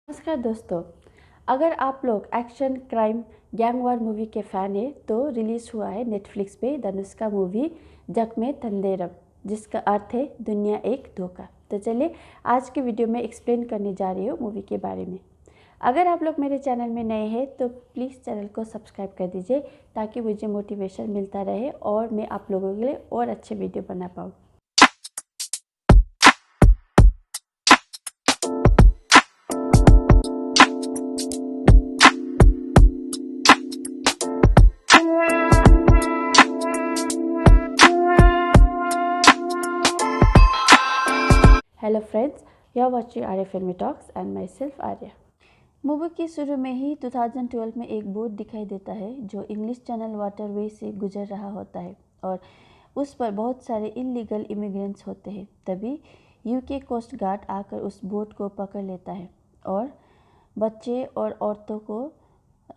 नमस्कार दोस्तों। अगर आप लोग एक्शन क्राइम गैंग वार मूवी के फ़ैन हैं तो रिलीज़ हुआ है नेटफ्लिक्स पे धनुष मूवी जग में तंदेरम, जिसका अर्थ है दुनिया एक धोखा। तो चलिए आज के वीडियो में एक्सप्लेन करने जा रही हूँ मूवी के बारे में। अगर आप लोग मेरे चैनल में नए हैं तो प्लीज़ चैनल को सब्सक्राइब कर दीजिए ताकि मुझे मोटिवेशन मिलता रहे और मैं आप लोगों के लिए और अच्छे वीडियो बना पाऊँ। Hello friends, you are watching Arya filmy talks and my self Arya. Movie के शुरू में ही 2012 में एक बोट दिखाई देता है जो इंग्लिश चैनल वाटरवे से गुजर रहा होता है और उस पर बहुत सारे इलीगल इमिग्रेंट्स होते हैं। तभी यूके कोस्ट गार्ड आकर उस बोट को पकड़ लेता है और बच्चे और औरतों को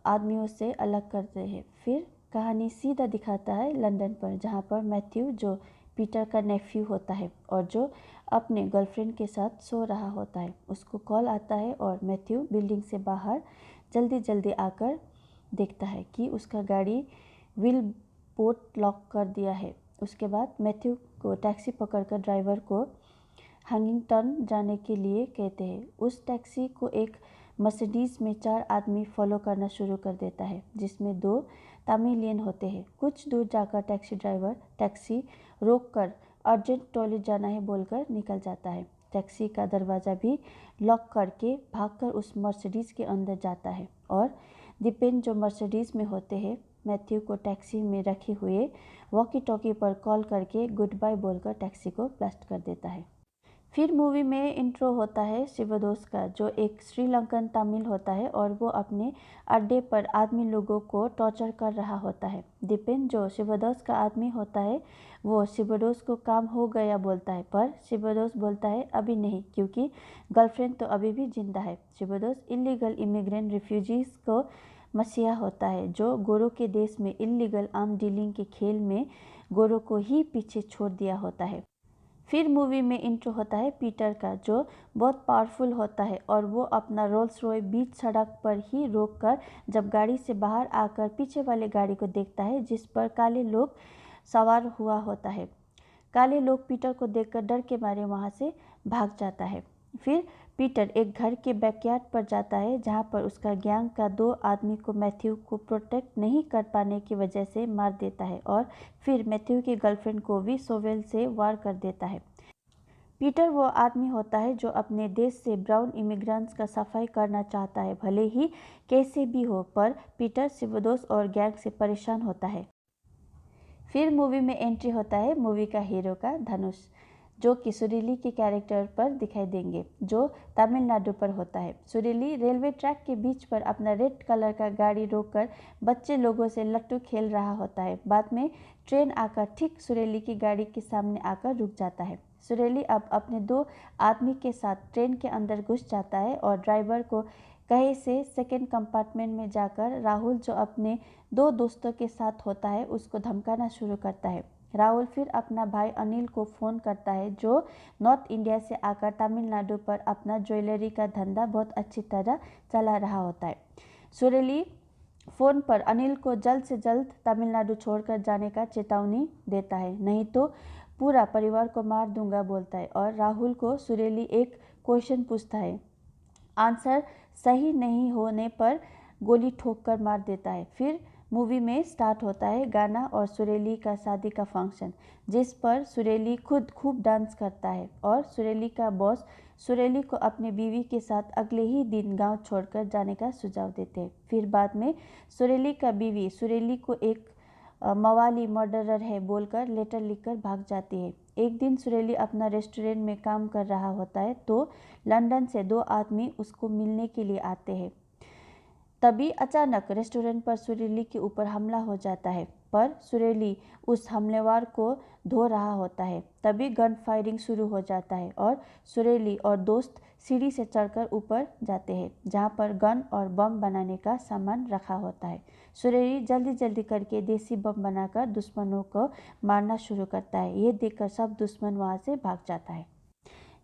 आदमियों से अलग करते हैं। फिर कहानी सीधा दिखाता है लंदन पर, जहाँ पर मैथ्यू जो पीटर का नेफ्यू होता है और जो अपने गर्लफ्रेंड के साथ सो रहा होता है, उसको कॉल आता है और मैथ्यू बिल्डिंग से बाहर जल्दी जल्दी आकर देखता है कि उसका गाड़ी व्हील बोट लॉक कर दिया है। उसके बाद मैथ्यू को टैक्सी पकड़कर ड्राइवर को हंगिंगटन जाने के लिए कहते हैं। उस टैक्सी को एक मर्सिडीज में 4 आदमी फॉलो करना शुरू कर देता है, जिसमें 2 तमिलियन होते हैं। कुछ दूर जाकर टैक्सी ड्राइवर टैक्सी रोककर अर्जेंट टॉयलेट जाना है बोलकर निकल जाता है। टैक्सी का दरवाज़ा भी लॉक करके भागकर उस मर्सिडीज के अंदर जाता है और दीपेन जो मर्सिडीज में होते हैं मैथ्यू को टैक्सी में रखे हुए वॉकी टॉकी पर कॉल करके गुड बाय बोलकर टैक्सी को ब्लास्ट कर देता है। फिर मूवी में इंट्रो होता है शिवदोस का, जो एक श्रीलंकन तमिल होता है और वो अपने अड्डे पर आदमी लोगों को टॉर्चर कर रहा होता है। दीपेन जो शिवदोस का आदमी होता है वो शिवदोस को काम हो गया बोलता है, पर शिवदोस बोलता है अभी नहीं, क्योंकि गर्लफ्रेंड तो अभी भी जिंदा है। शिवदोस इलीगल इमिग्रेंट रिफ्यूजीज को मसीहा होता है जो गोरों के देश में इलीगल आर्म डीलिंग के खेल में गोरों को ही पीछे छोड़ दिया होता है। फिर मूवी में इंट्रो होता है पीटर का, जो बहुत पावरफुल होता है और वो अपना रोल्स रॉय बीच सड़क पर ही रोककर जब गाड़ी से बाहर आकर पीछे वाले गाड़ी को देखता है जिस पर काले लोग सवार हुआ होता है। काले लोग पीटर को देखकर डर के मारे वहाँ से भाग जाता है। फिर पीटर एक घर के बैकयार्ड पर जाता है जहाँ पर उसका गैंग का 2 आदमी को मैथ्यू को प्रोटेक्ट नहीं कर पाने की वजह से मार देता है और फिर मैथ्यू की गर्लफ्रेंड को भी सोवेल से वार कर देता है। पीटर वो आदमी होता है जो अपने देश से ब्राउन इमिग्रेंट्स का सफाई करना चाहता है, भले ही कैसे भी हो, पर पीटर शिवदोस और गैंग से परेशान होता है। फिर मूवी में एंट्री होता है मूवी का हीरो का धनुष, जो कि सुरीली के कैरेक्टर पर दिखाई देंगे, जो तमिलनाडु पर होता है। सुरीली रेलवे ट्रैक के बीच पर अपना रेड कलर का गाड़ी रोककर बच्चे लोगों से लट्टू खेल रहा होता है। बाद में ट्रेन आकर ठीक सुरीली की गाड़ी के सामने आकर रुक जाता है। सुरीली अब अपने 2 आदमी के साथ ट्रेन के अंदर घुस जाता है और ड्राइवर को कहे से सेकेंड कंपार्टमेंट में जाकर राहुल जो अपने 2 दोस्तों के साथ होता है उसको धमकाना शुरू करता है। राहुल फिर अपना भाई अनिल को फ़ोन करता है, जो नॉर्थ इंडिया से आकर तमिलनाडु पर अपना ज्वेलरी का धंधा बहुत अच्छी तरह चला रहा होता है। सुरीली फ़ोन पर अनिल को जल्द से जल्द तमिलनाडु छोड़कर जाने का चेतावनी देता है, नहीं तो पूरा परिवार को मार दूंगा बोलता है। और राहुल को सुरीली एक क्वेश्चन पूछता है, आंसर सही नहीं होने पर गोली ठोक कर मार देता है। फिर मूवी में स्टार्ट होता है गाना और सुरीली का शादी का फंक्शन, जिस पर सुरीली खुद खूब डांस करता है और सुरीली का बॉस सुरीली को अपने बीवी के साथ अगले ही दिन गांव छोड़कर जाने का सुझाव देते हैं। फिर बाद में सुरीली का बीवी सुरीली को एक मवाली मर्डरर है बोलकर लेटर लिखकर भाग जाती है। एक दिन सुरीली अपना रेस्टोरेंट में काम कर रहा होता है तो लंदन से 2 आदमी उसको मिलने के लिए आते हैं। तभी अचानक रेस्टोरेंट पर सुरीली के ऊपर हमला हो जाता है, पर सुरीली उस हमलेवार को धो रहा होता है। तभी गन फायरिंग शुरू हो जाता है और सुरीली और दोस्त सीढ़ी से चढ़कर ऊपर जाते हैं, जहां पर गन और बम बनाने का सामान रखा होता है। सुरीली जल्दी जल्दी करके देसी बम बनाकर दुश्मनों को मारना शुरू करता है। ये देखकर सब दुश्मन वहां से भाग जाता है।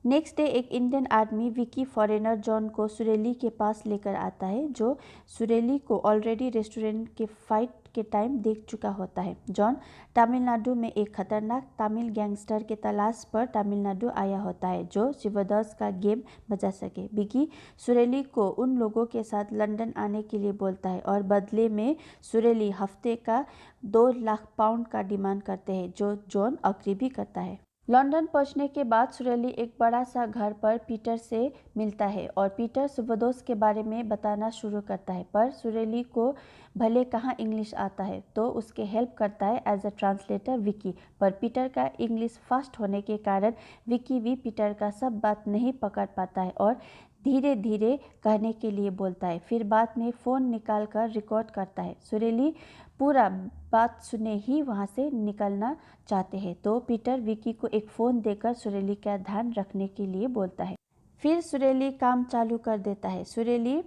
नेक्स्ट डे एक इंडियन आदमी विकी फॉरेनर जॉन को सुरेली के पास लेकर आता है, जो सुरेली को ऑलरेडी रेस्टोरेंट के फाइट के टाइम देख चुका होता है। जॉन तमिलनाडु में एक खतरनाक तमिल गैंगस्टर के तलाश पर तमिलनाडु आया होता है जो शिवदास का गेम बजा सके। विकी सुरेली को उन लोगों के साथ लंदन आने के लिए बोलता है और बदले में सुरेली हफ्ते का 2 लाख पाउंड का डिमांड करते हैं, जो जॉन अग्री भी करता है। लंदन पहुंचने के बाद सुरेली एक बड़ा सा घर पर पीटर से मिलता है और पीटर शिवदास के बारे में बताना शुरू करता है, पर सुरेली को भले कहाँ इंग्लिश आता है, तो उसके हेल्प करता है एज अ ट्रांसलेटर विकी। पर पीटर का इंग्लिश फास्ट होने के कारण विकी भी पीटर का सब बात नहीं पकड़ पाता है और धीरे धीरे कहने के लिए बोलता है, फिर बाद में फ़ोन निकाल कर रिकॉर्ड करता है। सुरेली पूरा बात सुने ही वहाँ से निकलना चाहते हैं, तो पीटर विकी को एक फ़ोन देकर सुरेली का ध्यान रखने के लिए बोलता है। फिर सुरेली काम चालू कर देता है। सुरेली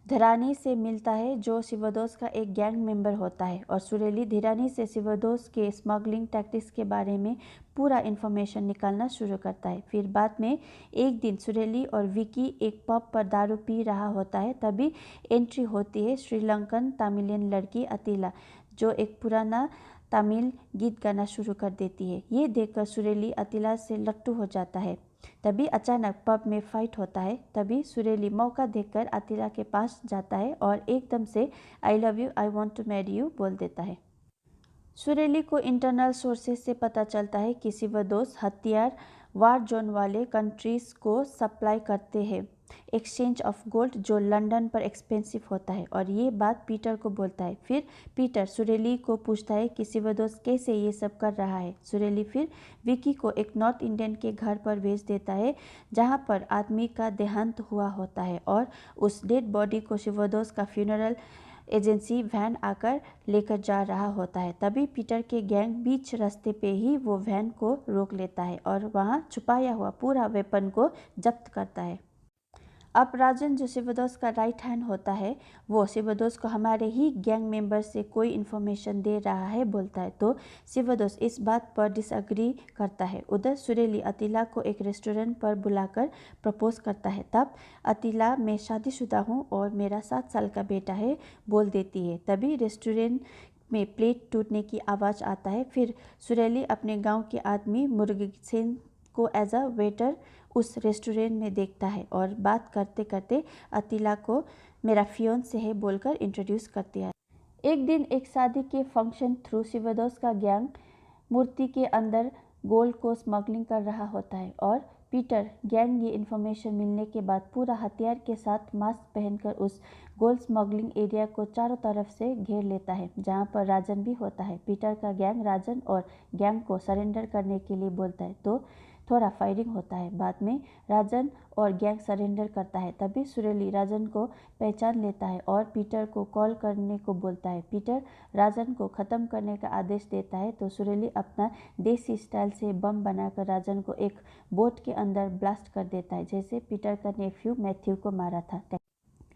धीरानी से मिलता है, जो शिवदास का एक गैंग मेंबर होता है, और सुरेली धीरानी से शिवदास के स्मगलिंग टैक्टिक्स के बारे में पूरा इन्फॉर्मेशन निकालना शुरू करता है। फिर बाद में एक दिन सुरेली और विकी एक पब पर दारू पी रहा होता है, तभी एंट्री होती है श्रीलंकन तमिलियन लड़की अतिला, जो एक पुराना तमिल गीत गाना शुरू कर देती है। ये देखकर सुरेली अतिला से लट्टू हो जाता है। तभी अचानक पब में फाइट होता है। तभी सुरेली मौका देखकर अतिला के पास जाता है और एकदम से I love you, I want to marry you बोल देता है। सुरेली को इंटरनल सोर्सेज से पता चलता है कि शिवदास हथियार वार जोन वाले कंट्रीज को सप्लाई करते हैं एक्सचेंज ऑफ गोल्ड, जो लंदन पर एक्सपेंसिव होता है, और ये बात पीटर को बोलता है। फिर पीटर सुरेली को पूछता है कि शिवदास कैसे ये सब कर रहा है। सुरेली फिर विकी को एक नॉर्थ इंडियन के घर पर भेज देता है जहाँ पर आदमी का देहांत हुआ होता है और उस डेड बॉडी को शिवदास का फ्यूनरल एजेंसी वैन आकर लेकर जा रहा होता है। तभी पीटर के गैंग बीच रास्ते पे ही वो वैन को रोक लेता है और वहाँ छुपाया हुआ पूरा वेपन को जब्त करता है। अब राजन, जो शिवदास का राइट हैंड होता है, वो शिवदास को हमारे ही गैंग मेंबर से कोई इन्फॉर्मेशन दे रहा है बोलता है, तो शिवदास इस बात पर डिसएग्री करता है। उधर सुरेली अतिला को एक रेस्टोरेंट पर बुलाकर प्रपोज करता है। तब अतिला, मैं शादीशुदा हूँ और मेरा 7 साल का बेटा है बोल देती है। तभी रेस्टोरेंट में प्लेट टूटने की आवाज़ आता है। फिर सुरेली अपने गाँव के आदमी मुरुगेसन को एज अ वेटर उस रेस्टोरेंट में देखता है और बात करते करते अतिला को मेरा फियोन्से है बोलकर इंट्रोड्यूस करती है। एक दिन एक शादी के फंक्शन थ्रू शिवदास का गैंग मूर्ति के अंदर गोल्ड को स्मगलिंग कर रहा होता है और पीटर गैंग ये इन्फॉर्मेशन मिलने के बाद पूरा हथियार के साथ मास्क पहनकर उस गोल्ड स्मगलिंग एरिया को चारों तरफ से घेर लेता है, जहां पर राजन भी होता है। पीटर का गैंग राजन और गैंग को सरेंडर करने के लिए बोलता है, तो थोड़ा फायरिंग होता है। बाद में राजन और गैंग सरेंडर करता है। तभी सुरेली राजन को पहचान लेता है और पीटर को कॉल करने को बोलता है। पीटर राजन को ख़त्म करने का आदेश देता है, तो सुरेली अपना देसी स्टाइल से बम बनाकर राजन को एक बोट के अंदर ब्लास्ट कर देता है, जैसे पीटर का नेफ्यू मैथ्यू को मारा था।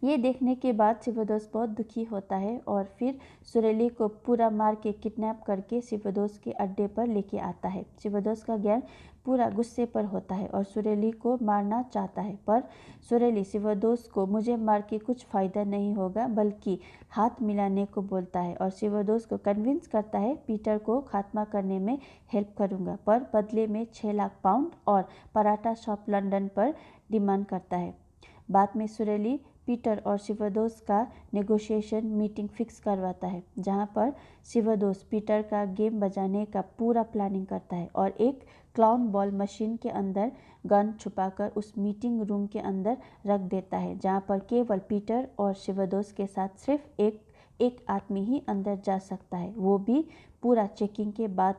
ये देखने के बाद शिवदास बहुत दुखी होता है और फिर सुरेली को पूरा मार के किडनैप करके शिवदास के अड्डे पर लेके आता है। शिवदास का गैंग पूरा गुस्से पर होता है और सुरेली को मारना चाहता है, पर सुरेली शिवदास को मुझे मार के कुछ फ़ायदा नहीं होगा बल्कि हाथ मिलाने को बोलता है और शिवदास को कन्विंस करता है पीटर को खात्मा करने में हेल्प करूँगा, पर बदले में 6 लाख पाउंड और पराठा शॉप लंदन पर डिमांड करता है। बाद में सुरेली पीटर और शिवदास का नेगोशिएशन मीटिंग फिक्स करवाता है, जहां पर शिवदास पीटर का गेम बजाने का पूरा प्लानिंग करता है और एक क्लाउन बॉल मशीन के अंदर गन छुपाकर उस मीटिंग रूम के अंदर रख देता है, जहां पर केवल पीटर और शिवदास के साथ सिर्फ एक आदमी ही अंदर जा सकता है, वो भी पूरा चेकिंग के बाद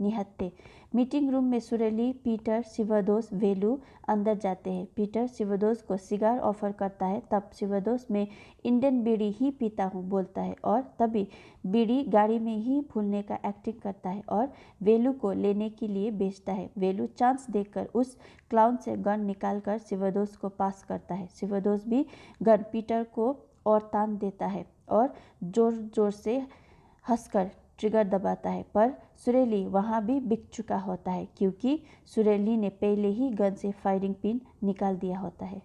निहत्थे। मीटिंग रूम में सुरेली, पीटर, शिवदास, वेलू अंदर जाते हैं। पीटर शिवदास को सिगार ऑफर करता है, तब शिवदास मैं इंडियन बीड़ी ही पीता हूँ बोलता है और तभी बीड़ी गाड़ी में ही भूलने का एक्टिंग करता है और वेलू को लेने के लिए बेचता है। वेलू चांस देखकर उस क्लाउन से गन निकालकर शिवदास को पास करता है। शिवदास भी गन पीटर को और तान देता है और जोर जोर से हंसकर ट्रिगर दबाता है, पर सुरेली वहाँ भी बिक चुका होता है क्योंकि सुरेली ने पहले ही गन से फायरिंग पिन निकाल दिया होता है।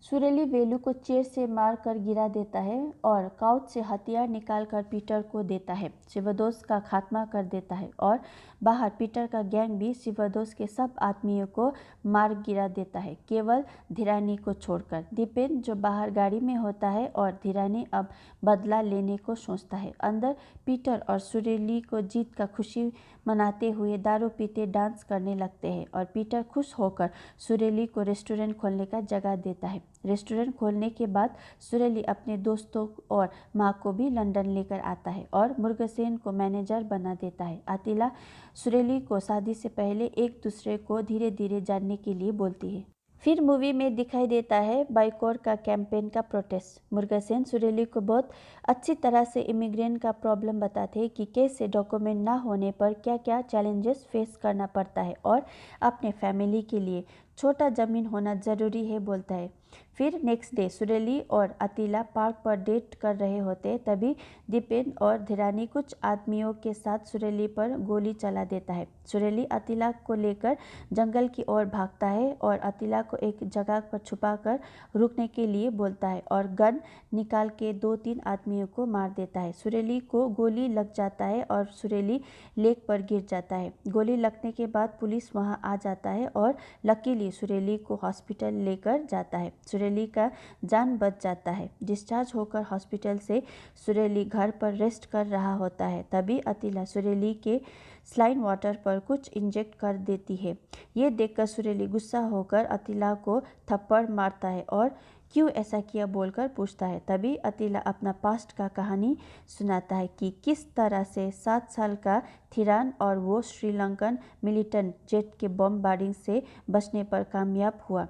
सुरेली वेलू को चेयर से मार कर गिरा देता है और काउच से हथियार निकालकर पीटर को देता है। शिवदोस का खात्मा कर देता है और बाहर पीटर का गैंग भी शिवदोस के सब आदमियों को मार गिरा देता है, केवल धीरानी को छोड़कर। दीपेन जो बाहर गाड़ी में होता है और धीरानी अब बदला लेने को सोचता है। अंदर पीटर और सुरेली को जीत का खुशी मनाते हुए दारू पीते डांस करने लगते हैं और पीटर खुश होकर सुरेली को रेस्टोरेंट खोलने का जगह देता है। रेस्टोरेंट खोलने के बाद सुरेली अपने दोस्तों और माँ को भी लंदन लेकर आता है और मुर्गसेन को मैनेजर बना देता है। अतिला सुरेली को शादी से पहले एक दूसरे को धीरे धीरे जानने के लिए बोलती है। फिर मूवी में दिखाई देता है बाइकोर का कैंपेन का प्रोटेस्ट। मुर्गसेन सुरेली को बहुत अच्छी तरह से इमिग्रेंट का प्रॉब्लम बताते हैं कि कैसे डॉक्यूमेंट ना होने पर क्या क्या चैलेंजेस फेस करना पड़ता है और अपने फैमिली के लिए छोटा ज़मीन होना ज़रूरी है बोलता है। फिर नेक्स्ट डे सुरेली और अतिला पार्क पर डेट कर रहे होते तभी दीपेन और धीरानी कुछ आदमियों के साथ सुरेली पर गोली चला देता है। सुरेली अतिला को लेकर जंगल की ओर भागता है और अतिला को एक जगह पर छुपाकर रुकने के लिए बोलता है और गन निकाल के 2-3 आदमियों को मार देता है। सुरेली को गोली लग जाता है और सुरेली लेक पर गिर जाता है। गोली लगने के बाद पुलिस वहां आ जाता है और लकीली सुरेली को हॉस्पिटल लेकर जाता है। सुरेली का जान बच जाता है। डिस्चार्ज होकर हॉस्पिटल से सुरेली घर पर रेस्ट कर रहा होता है तभी अतिला सुरेली के स्लाइन वाटर पर कुछ इंजेक्ट कर देती है। ये देखकर सुरेली गुस्सा होकर अतिला को थप्पड़ मारता है और क्यों ऐसा किया बोलकर पूछता है। तभी अतिला अपना पास्ट का कहानी सुनाता है कि किस तरह से 7 साल का थिरान और वो श्रीलंकन मिलिटेंट जेट के बमबार्डिंग से बचने पर कामयाब हुआ,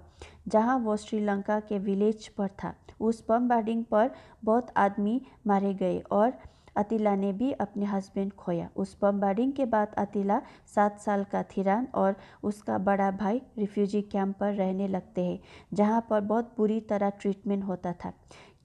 जहां वो श्रीलंका के विलेज पर था। उस बमबार्डिंग पर बहुत आदमी मारे गए और अतिला ने भी अपने हस्बैंड खोया। उस बमबार्डिंग के बाद अतिला 7 साल का थिरान और उसका बड़ा भाई रिफ्यूजी कैंप पर रहने लगते हैं, जहां पर बहुत बुरी तरह ट्रीटमेंट होता था।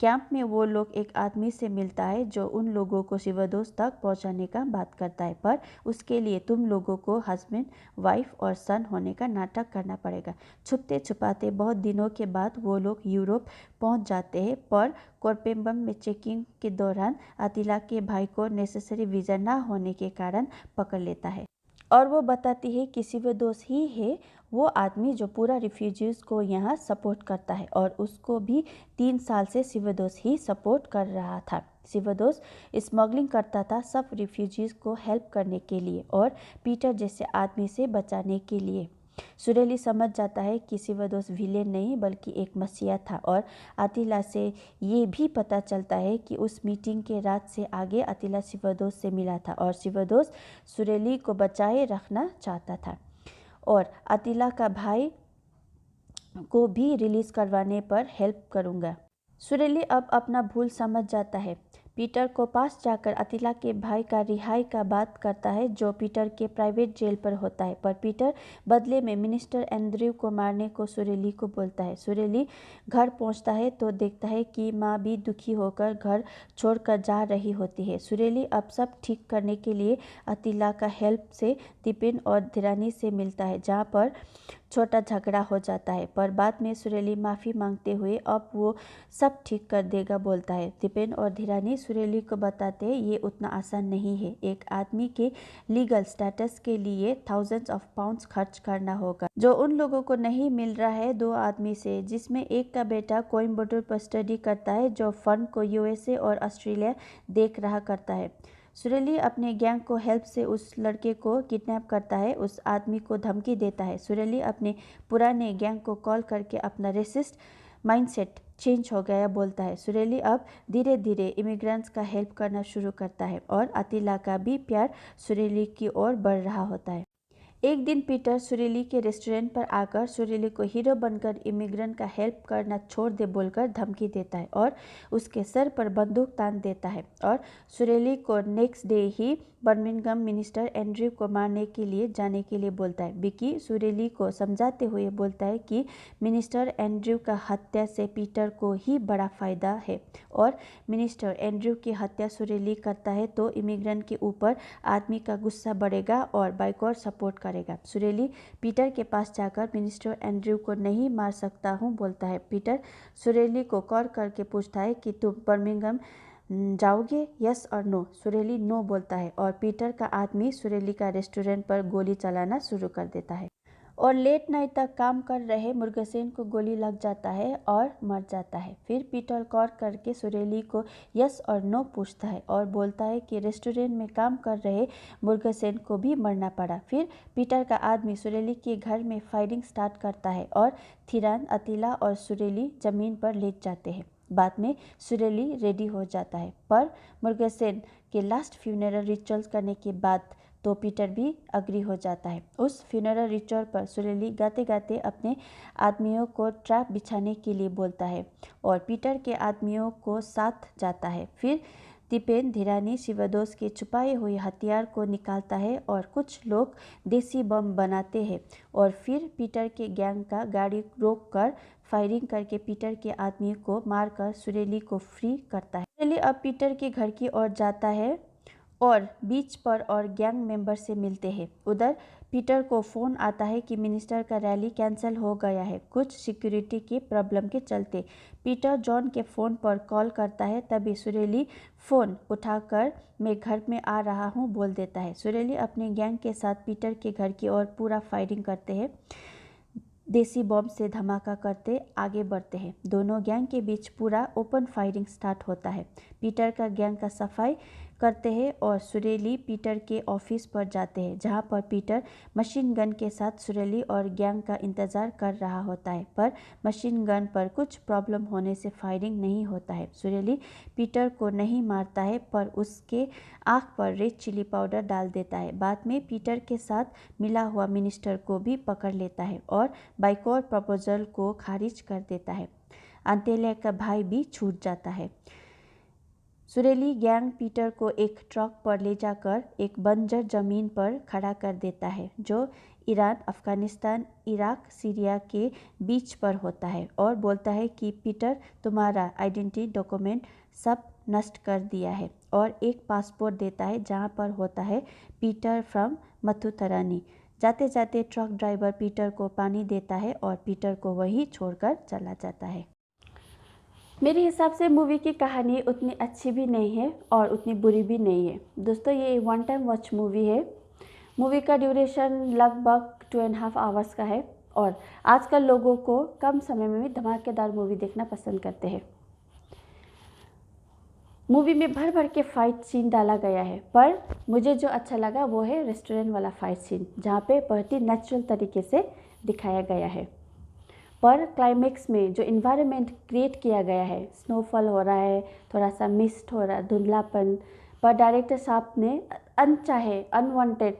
कैंप में वो लोग एक आदमी से मिलता है जो उन लोगों को शिवदोस तक पहुंचाने का बात करता है, पर उसके लिए तुम लोगों को हस्बैंड वाइफ और सन होने का नाटक करना पड़ेगा। छुपते छुपाते बहुत दिनों के बाद वो लोग यूरोप पहुंच जाते हैं, पर कोरपेम्बम में चेकिंग के दौरान अतिला के भाई को नेसेसरी वीज़ा ना होने के कारण पकड़ लेता है और वो बताती है कि शिवदोस ही है वो आदमी जो पूरा रिफ्यूजीज को यहाँ सपोर्ट करता है और उसको भी 3 साल से शिवदोस ही सपोर्ट कर रहा था। शिवदोस स्मगलिंग करता था सब रिफ्यूजीज को हेल्प करने के लिए और पीटर जैसे आदमी से बचाने के लिए। सुरेली समझ जाता है कि शिवदोस विलेन नहीं बल्कि एक मसीहा था और अतिला से ये भी पता चलता है कि उस मीटिंग के रात से आगे अतिला शिवदोस से मिला था और शिवदोस सुरेली को बचाए रखना चाहता था और अतिला का भाई को भी रिलीज करवाने पर हेल्प करूँगा। सुरेली अब अपना भूल समझ जाता है। पीटर को पास जाकर अतिला के भाई का रिहाई का बात करता है जो पीटर के प्राइवेट जेल पर होता है, पर पीटर बदले में मिनिस्टर एंड्रयू को मारने को सुरेली को बोलता है। सुरेली घर पहुंचता है तो देखता है कि माँ भी दुखी होकर घर छोड़कर जा रही होती है। सुरेली अब सब ठीक करने के लिए अतिला का हेल्प से दीपेन और धीरानी से मिलता है, जहाँ पर छोटा झगड़ा हो जाता है, पर बाद में सुरेली माफ़ी मांगते हुए अब वो सब ठीक कर देगा बोलता है। दीपेन और धीरानी सुरेली को बताते हैं ये उतना आसान नहीं है। एक आदमी के लीगल स्टेटस के लिए थाउजेंड्स ऑफ पाउंड्स खर्च करना होगा, जो उन लोगों को नहीं मिल रहा है 2 आदमी से, जिसमें एक का बेटा कोयम्बटूर पर स्टडी करता है जो फंड को यूएसए और ऑस्ट्रेलिया देख रहा करता है। सुरेली अपने गैंग को हेल्प से उस लड़के को किडनैप करता है, उस आदमी को धमकी देता है। सुरेली अपने पुराने गैंग को कॉल करके अपना रेसिस्ट माइंडसेट चेंज हो गया बोलता है। सुरेली अब धीरे धीरे इमिग्रेंट्स का हेल्प करना शुरू करता है और अतिला का भी प्यार सुरेली की ओर बढ़ रहा होता है। एक दिन पीटर सुरीली के रेस्टोरेंट पर आकर सुरीली को हीरो बनकर इमिग्रेंट का हेल्प करना छोड़ दे बोलकर धमकी देता है और उसके सर पर बंदूक तान देता है और सुरीली को नेक्स्ट डे ही बर्मिंघम मिनिस्टर एंड्रयू को मारने के लिए जाने के लिए बोलता है। विकी सुरीली को समझाते हुए बोलता है कि मिनिस्टर एंड्रयू का हत्या से पीटर को ही बड़ा फायदा है और मिनिस्टर एंड्रयू की हत्या सुरीली करता है तो इमिग्रेंट के ऊपर आदमी का गुस्सा बढ़ेगा और बाइकॉट सपोर्ट करेगा। सुरीली पीटर के पास जाकर मिनिस्टर एंड्रयू को नहीं मार सकता हूँ बोलता है। पीटर सुरीली को कॉल करके पूछता है कि तुम बर्मिंघम जाओगे, यस और नो। सुरीली नो बोलता है और पीटर का आदमी सुरीली का रेस्टोरेंट पर गोली चलाना शुरू कर देता है और लेट नाइट तक काम कर रहे मुर्गेसेन को गोली लग जाता है और मर जाता है। फिर पीटर कॉल करके सुरीली को यस और नो पूछता है और बोलता है कि रेस्टोरेंट में काम कर रहे मुर्गेसेन को भी मरना पड़ा। फिर पीटर का आदमी सुरीली के घर में फायरिंग स्टार्ट करता है और थिरान, अतीला और सुरीली जमीन पर लेट जाते हैं। बाद में सुरीली रेडी हो जाता है पर मुर्गेसेन के लास्ट फ्यूनरल रिचुअल्स करने के बाद तो पीटर भी अग्री हो जाता है। उस फ्यूनरल रिचुअल पर सुरीली गाते गाते अपने आदमियों को ट्रैप बिछाने के लिए बोलता है और पीटर के आदमियों को साथ जाता है। फिर तिपेन धीरानी शिवदोस के छुपाए हुए हथियार को निकालता है और कुछ लोग देसी बम बनाते हैं और फिर पीटर के गैंग का गाड़ी रोक कर फायरिंग करके पीटर के आदमी को मारकर सुरीली को फ्री करता है। सुरीली अब पीटर के घर की ओर जाता है और बीच पर और गैंग मेंबर से मिलते हैं। उधर पीटर को फ़ोन आता है कि मिनिस्टर का रैली कैंसिल हो गया है कुछ सिक्योरिटी की प्रॉब्लम के चलते। पीटर जॉन के फ़ोन पर कॉल करता है तभी सुरीली फ़ोन उठाकर मैं घर में आ रहा हूँ बोल देता है। सुरीली अपने गैंग के साथ पीटर के घर की ओर पूरा फायरिंग करते हैं, देसी बॉम्ब से धमाका करते आगे बढ़ते हैं। दोनों गैंग के बीच पूरा ओपन फायरिंग स्टार्ट होता है। पीटर का गैंग का सफाई करते हैं और सुरीली पीटर के ऑफिस पर जाते हैं जहां पर पीटर मशीन गन के साथ सुरीली और गैंग का इंतज़ार कर रहा होता है पर मशीन गन पर कुछ प्रॉब्लम होने से फायरिंग नहीं होता है। सुरीली पीटर को नहीं मारता है पर उसके आँख पर रेड चिली पाउडर डाल देता है। बाद में पीटर के साथ मिला हुआ मिनिस्टर को भी पकड़ लेता है और बाइकॉट प्रपोजल को खारिज कर देता है। अंतेलिया का भाई भी छूट जाता है। सुरीली गैंग पीटर को एक ट्रक पर ले जाकर एक बंजर जमीन पर खड़ा कर देता है जो ईरान, अफगानिस्तान, इराक, सीरिया के बीच पर होता है और बोलता है कि पीटर तुम्हारा आइडेंटिटी डॉक्यूमेंट सब नष्ट कर दिया है और एक पासपोर्ट देता है जहां पर होता है पीटर फ्रॉम मथुतरानी। जाते जाते ट्रक ड्राइवर पीटर को पानी देता है और पीटर को वहीं छोड़कर चला जाता है। मेरे हिसाब से मूवी की कहानी उतनी अच्छी भी नहीं है और उतनी बुरी भी नहीं है। दोस्तों ये वन टाइम वॉच मूवी है। मूवी का ड्यूरेशन लगभग 2.5 आवर्स का है और आजकल लोगों को कम समय में भी धमाकेदार मूवी देखना पसंद करते हैं। मूवी में भर भर के फाइट सीन डाला गया है पर मुझे जो अच्छा लगा वो है रेस्टोरेंट वाला फाइट सीन जहाँ पे बहुत ही नेचुरल तरीके से दिखाया गया है। पर क्लाइमेक्स में जो इन्वायरमेंट क्रिएट किया गया है, स्नोफॉल हो रहा है, थोड़ा सा मिस्ट हो रहा है, धुंधलापन, पर डायरेक्टर साहब ने अनचाहे अनवांटेड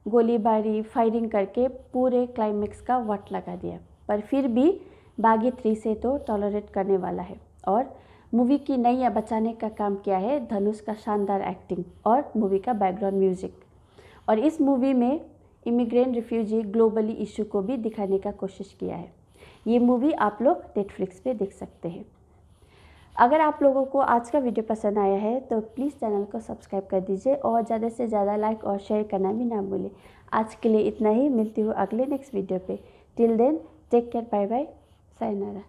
गोलीबारी फायरिंग करके पूरे क्लाइमेक्स का वट लगा दिया। पर फिर भी बागी 3 से तो टॉलरेट करने वाला है। और मूवी की नैया बचाने का काम किया है धनुष का शानदार एक्टिंग और मूवी का बैकग्राउंड म्यूजिक। और इस मूवी में इमिग्रेंट रिफ्यूजी ग्लोबली इशू को भी दिखाने का कोशिश किया है। ये मूवी आप लोग नेटफ्लिक्स पे देख सकते हैं। अगर आप लोगों को आज का वीडियो पसंद आया है तो प्लीज़ चैनल को सब्सक्राइब कर दीजिए और ज़्यादा से ज़्यादा लाइक और शेयर करना भी ना भूलें। आज के लिए इतना ही, मिलती हूँ अगले नेक्स्ट वीडियो पे। Till then take care, bye bye, sayonara.